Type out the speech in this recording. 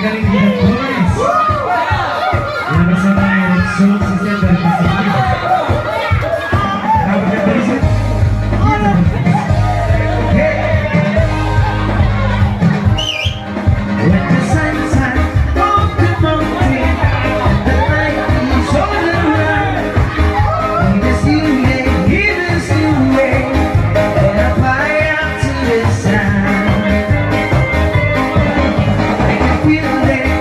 galing din ang boys. Yan bersama Erickson System dari Pacific. Dapat yang berisik. When the sun's high on the mountain, the light is all around. Give us new way, and I fly out to the sound. I can feel it.